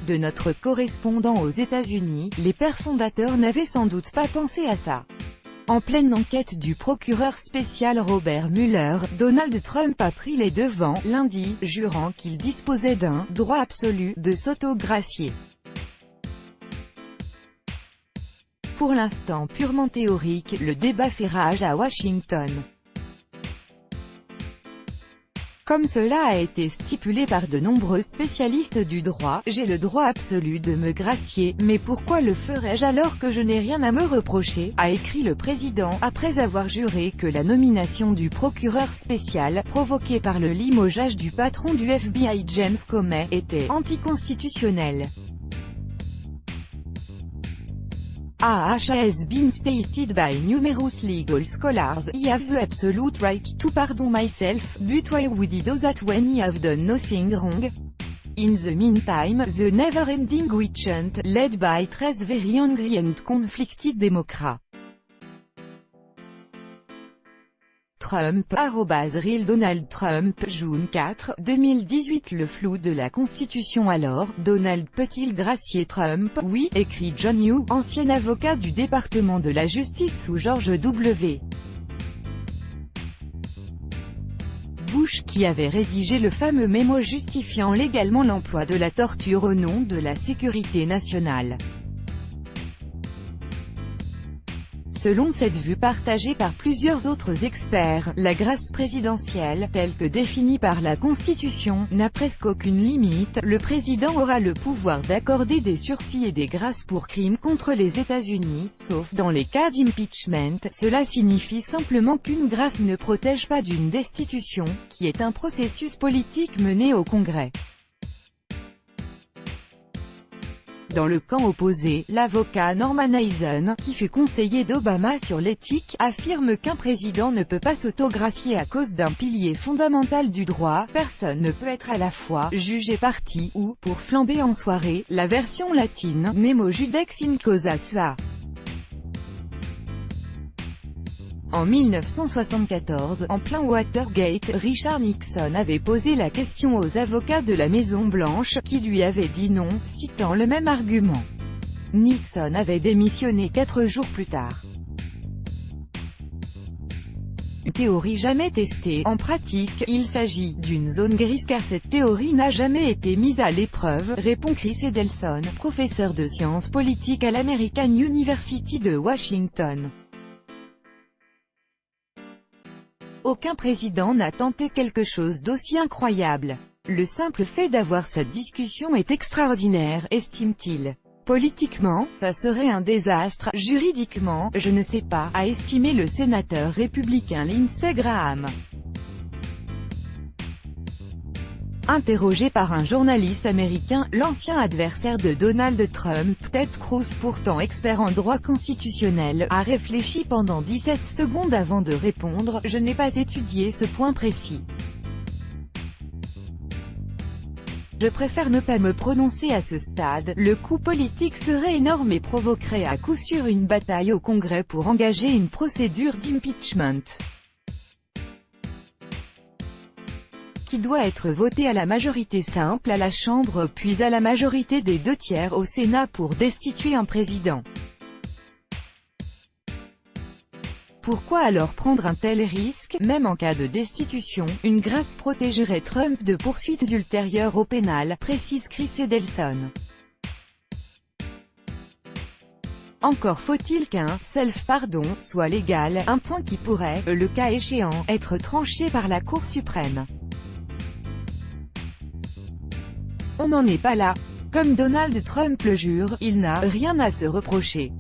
de notre correspondant aux États-Unis, les pères fondateurs n'avaient sans doute pas pensé à ça. En pleine enquête du procureur spécial Robert Mueller, Donald Trump a pris les devants, lundi, jurant qu'il disposait d'un « droit absolu » de s'autogracier. Pour l'instant purement théorique, le débat fait rage à Washington. Comme cela a été stipulé par de nombreux spécialistes du droit, j'ai le droit absolu de me gracier, mais pourquoi le ferais-je alors que je n'ai rien à me reprocher, a écrit le président, après avoir juré que la nomination du procureur spécial, provoquée par le limogeage du patron du FBI James Comey, était anticonstitutionnelle. Has been stated by numerous legal scholars, I have the absolute right to pardon myself, but why would he do that when I have done nothing wrong? In the meantime, the never-ending witch hunt, led by three very angry and conflicted Democrats. Trump, @Real Donald Trump, June 4, 2018. Le flou de la Constitution alors, Donald peut-il gracier Trump? Oui, écrit John Yoo, ancien avocat du département de la justice sous George W. Bush, qui avait rédigé le fameux mémo justifiant légalement l'emploi de la torture au nom de la sécurité nationale. Selon cette vue partagée par plusieurs autres experts, la grâce présidentielle, telle que définie par la Constitution, n'a presque aucune limite. Le président aura le pouvoir d'accorder des sursis et des grâces pour crimes contre les États-Unis, sauf dans les cas d'impeachment. Cela signifie simplement qu'une grâce ne protège pas d'une destitution, qui est un processus politique mené au Congrès. Dans le camp opposé, l'avocat Norman Eisen, qui fut conseiller d'Obama sur l'éthique, affirme qu'un président ne peut pas s'autogracier à cause d'un pilier fondamental du droit. Personne ne peut être à la fois juge et partie, ou, pour flamber en soirée, la version latine, nemo judex in causa sua. En 1974, en plein Watergate, Richard Nixon avait posé la question aux avocats de la Maison-Blanche, qui lui avaient dit non, citant le même argument. Nixon avait démissionné 4 jours plus tard. Théorie jamais testée. En pratique, il s'agit d'une zone grise car cette théorie n'a jamais été mise à l'épreuve, répond Chris Edelson, professeur de sciences politiques à l'American University de Washington. Aucun président n'a tenté quelque chose d'aussi incroyable. Le simple fait d'avoir cette discussion est extraordinaire, estime-t-il. Politiquement, ça serait un désastre. Juridiquement, je ne sais pas, a estimé le sénateur républicain Lindsey Graham. Interrogé par un journaliste américain, l'ancien adversaire de Donald Trump, Ted Cruz, pourtant expert en droit constitutionnel, a réfléchi pendant 17 secondes avant de répondre « Je n'ai pas étudié ce point précis. Je préfère ne pas me prononcer à ce stade, le coût politique serait énorme et provoquerait à coup sûr une bataille au Congrès pour engager une procédure d'impeachment. Qui doit être voté à la majorité simple à la Chambre puis à la majorité des 2/3 au Sénat pour destituer un président. Pourquoi alors prendre un tel risque? Même en cas de destitution, une grâce protégerait Trump de poursuites ultérieures au pénal, précise Chris Edelson. Encore faut-il qu'un « self-pardon » soit légal, un point qui pourrait, le cas échéant, être tranché par la Cour suprême. On n'en est pas là. Comme Donald Trump le jure, il n'a rien à se reprocher.